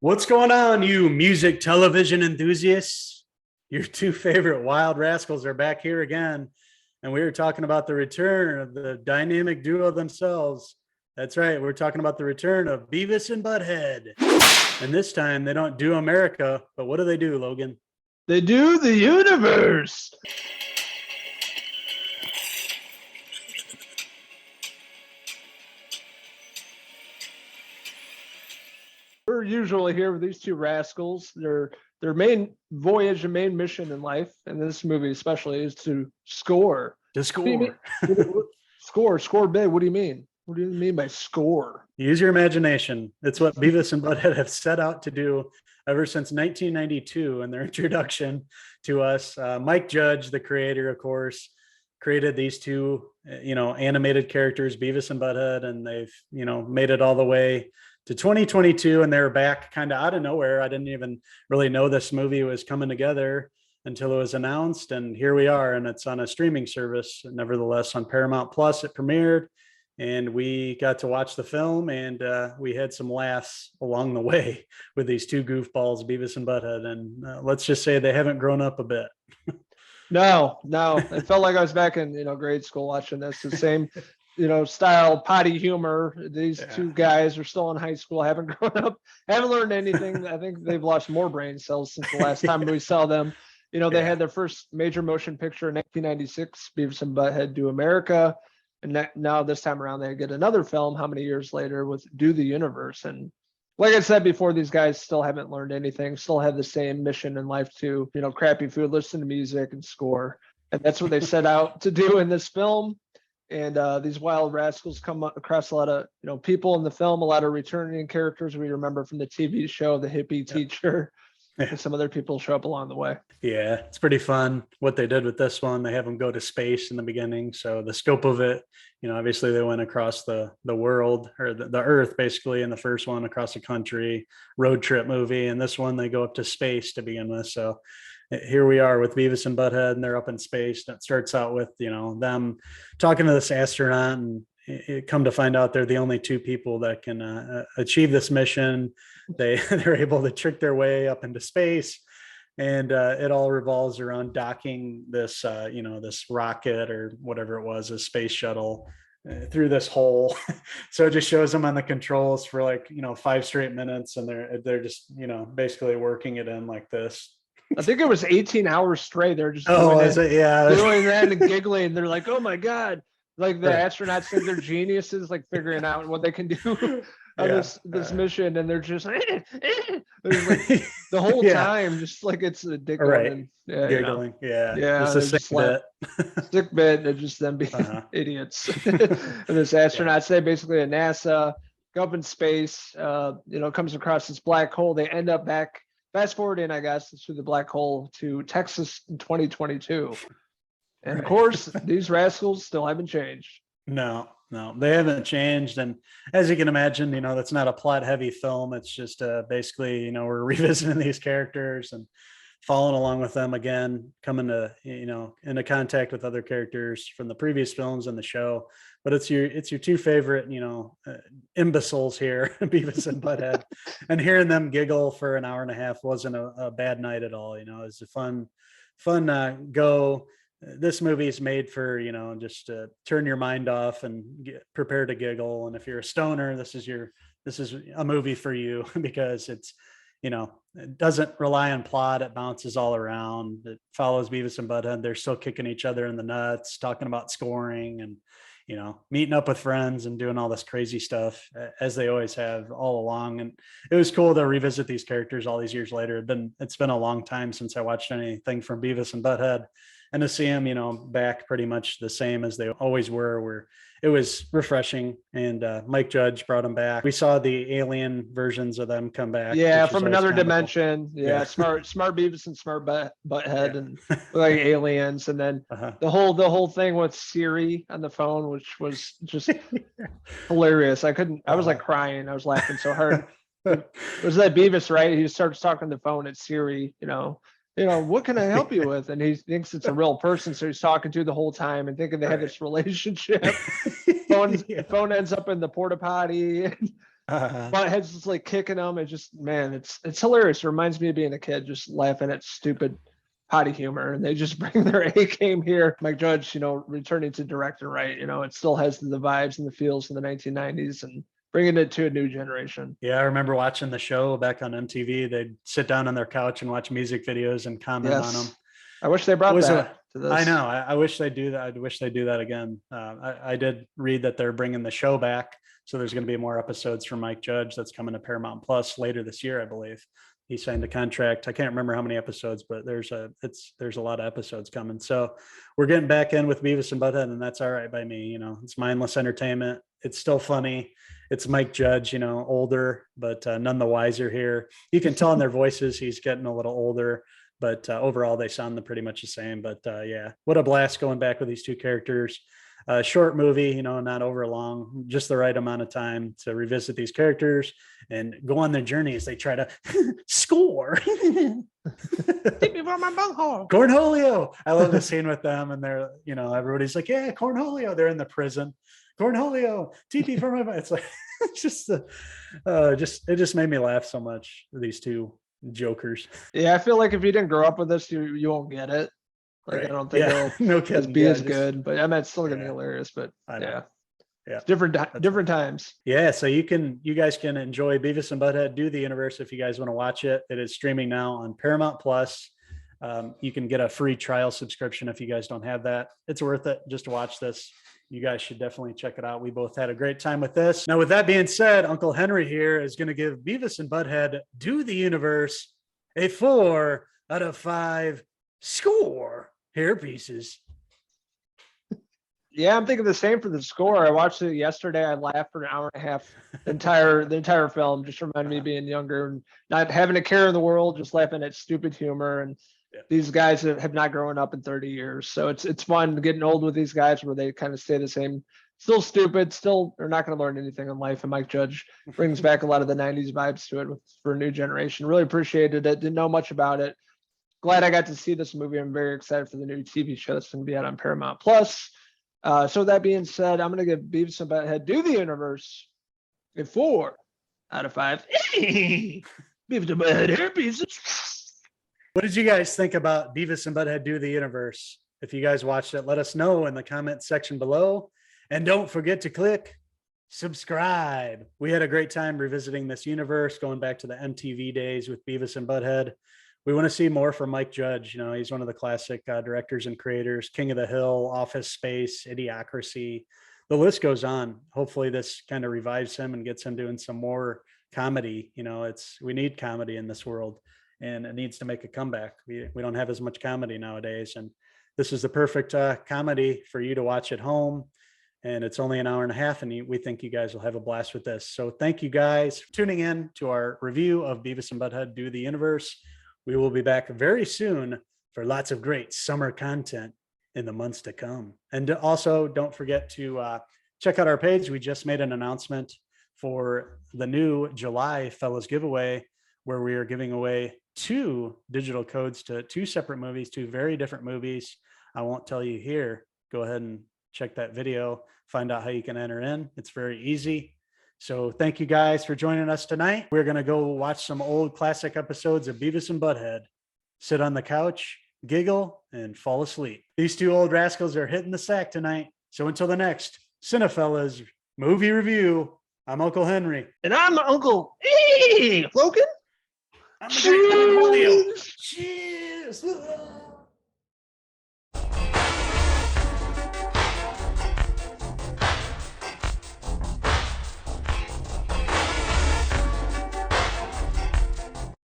What's going on, you music television enthusiasts? Your two favorite wild rascals are back here again, and we were talking about the return of the dynamic duo themselves. That's right, we're talking about the return of Beavis and Butthead. And this time they don't do America, but what do, Logan? They do the universe. We're usually here with these two rascals. Their main voyage and main mission in life, and this movie especially, is to score. To score. Score big. What do you mean? What do you mean by score? Use your imagination. It's what Beavis and Butthead have set out to do ever since 1992 in their introduction to us. Mike Judge, the creator, of course, created these two, animated characters, Beavis and Butthead, and they've, made it all the way to 2022, and they're back kind of out of nowhere. I didn't even really know this movie was coming together until it was announced, and here we are, and it's on a streaming service. Nevertheless, on Paramount Plus, it premiered, and we got to watch the film, and we had some laughs along the way with these two goofballs, Beavis and Butthead, and let's just say they haven't grown up a bit. No, it felt like I was back in grade school watching this. The same style, potty humor. These two guys are still in high school, haven't grown up, haven't learned anything. I think they've lost more brain cells since the last time we saw them. They had their first major motion picture in 1996, Beavis and Butthead Do America. And now this time around, they get another film how many years later with Do the Universe. And like I said before, these guys still haven't learned anything, still have the same mission in life to, crappy food, listen to music, and score. And that's what they set out to do in this film. And these wild rascals come across a lot of people in the film, a lot of returning characters we remember from the TV show, the hippie teacher, and some other people show up along the way. Yeah, it's pretty fun what they did with this one. They have them go to space in the beginning, so the scope of it, obviously they went across the world, or the earth basically, in the first one, across the country, road trip movie, and this one they go up to space to begin with. So here we are with Beavis and Butthead, and they're up in space. And it starts out with them talking to this astronaut, and it come to find out they're the only two people that can achieve this mission. They're able to trick their way up into space, and it all revolves around docking this this rocket or whatever it was, a space shuttle, through this hole. So it just shows them on the controls for 5 straight minutes, and they're just basically working it in like this. I think it was 18 hours straight. They're just doing that and giggling. They're like, "Oh my god!" Like the astronauts think they're geniuses, like figuring out what they can do on this mission, and they're just like, the whole time, just like it's a dick, right? Giggling, It's a sick bit. They're just them being idiots. And this astronauts, they basically at NASA go up in space. Comes across this black hole. They end up back. Fast forwarding, I guess, through the black hole to Texas in 2022. And of course, these rascals still haven't changed. No, they haven't changed. And as you can imagine, that's not a plot heavy film. It's just basically, we're revisiting these characters and following along with them again, coming to, into contact with other characters from the previous films and the show. But it's your two favorite, imbeciles here, Beavis and Butthead, and hearing them giggle for an hour and a half wasn't a bad night at all. It was a fun go. This movie is made for, just to turn your mind off and prepare to giggle. And if you're a stoner, this is a movie for you, because it's, it doesn't rely on plot. It bounces all around. It follows Beavis and Butthead. They're still kicking each other in the nuts, talking about scoring and, meeting up with friends and doing all this crazy stuff, as they always have all along. And it was cool to revisit these characters all these years later. It's been a long time since I watched anything from Beavis and Butthead, and to see them, back pretty much the same as they always were it was refreshing. And Mike Judge brought them back. We saw the alien versions of them come back. Yeah, from another dimension. Yeah, smart Beavis and smart Butthead, and like aliens. And then the whole thing with Siri on the phone, which was just hilarious. I was like crying. I was laughing so hard. It was that Beavis, right? He starts talking on the phone at Siri, what can I help you with? And he thinks it's a real person, so he's talking to the whole time and thinking they have this relationship. Phone ends up in the porta potty. Butthead's just like kicking them. It just, man, it's hilarious. It reminds me of being a kid, just laughing at stupid potty humor, and they just bring their A game here. Mike Judge, returning to director, right? It still has the vibes and the feels from the 1990s and bringing it to a new generation. Yeah, I remember watching the show back on MTV. They'd sit down on their couch and watch music videos and comment on them. I wish they brought that to this. I know. I wish they do that. I wish they do that again. I did read that they're bringing the show back. So there's going to be more episodes from Mike Judge that's coming to Paramount Plus later this year, I believe. He signed a contract. I can't remember how many episodes, but there's a lot of episodes coming. So we're getting back in with Beavis and Butthead, and that's all right by me. It's mindless entertainment. It's still funny. It's Mike Judge, older, but none the wiser here. You can tell in their voices he's getting a little older, but overall they sound pretty much the same. But yeah, what a blast going back with these two characters. Short movie, not over long, just the right amount of time to revisit these characters and go on their journey as they try to score. Take me from my bunghole. Cornholio. I love the scene with them, and they're, everybody's like, yeah, Cornholio. They're in the prison. Cornholio, TP for my. It's like it's just it just made me laugh so much. These two jokers. Yeah, I feel like if you didn't grow up with this, you won't get it. Like, right. I don't think it'll be as good, but I mean, it's still gonna be hilarious. But yeah, different times. Yeah, so you guys can enjoy Beavis and Butthead Do the Universe if you guys want to watch it. It is streaming now on Paramount Plus. You can get a free trial subscription if you guys don't have that. It's worth it just to watch this. You guys should definitely check it out. We both had a great time with this. Now, with that being said, Uncle Henry here is going to give Beavis and Butthead Do the Universe a 4 out of 5 score. Hair pieces. Yeah, I'm thinking the same for the score. I watched it yesterday. I laughed for an hour and a half. The entire film just reminded me of being younger and not having a care in the world, just laughing at stupid humor. And these guys have not grown up in 30 years. So it's fun getting old with these guys where they kind of stay the same. Still stupid, still they're not going to learn anything in life. And Mike Judge brings back a lot of the 90s vibes to it for a new generation. Really appreciated it. Didn't know much about it. Glad I got to see this movie. I'm very excited for the new TV show that's going to be out on Paramount Plus. So that being said, I'm going to give Beavis and Butthead Do the Universe a 4 out of 5. Beavis and Butthead hair pieces. What did you guys think about Beavis and Butthead Do the Universe? If you guys watched it, let us know in the comment section below. And don't forget to click subscribe. We had a great time revisiting this universe, going back to the MTV days with Beavis and Butthead. We want to see more from Mike Judge. He's one of the classic directors and creators, King of the Hill, Office Space, Idiocracy. The list goes on. Hopefully this kind of revives him and gets him doing some more comedy. We need comedy in this world, and it needs to make a comeback. We don't have as much comedy nowadays, and this is the perfect comedy for you to watch at home. And it's only an hour and a half, and we think you guys will have a blast with this. So thank you guys for tuning in to our review of Beavis and Butthead Do the Universe. We will be back very soon for lots of great summer content in the months to come. And also, don't forget to check out our page. We just made an announcement for the new July Fellas giveaway, where we are giving away 2 digital codes to 2 separate movies, 2 very different movies. I won't tell you here. Go ahead and check that video, find out how you can enter in. It's very easy. So thank you guys for joining us tonight. We're going to go watch some old classic episodes of Beavis and Butthead, sit on the couch, giggle, and fall asleep. These 2 old rascals are hitting the sack tonight. So until the next Cinephellas movie review, I'm Uncle Henry. And I'm Uncle Logan. I'm the great Julio. Cheers.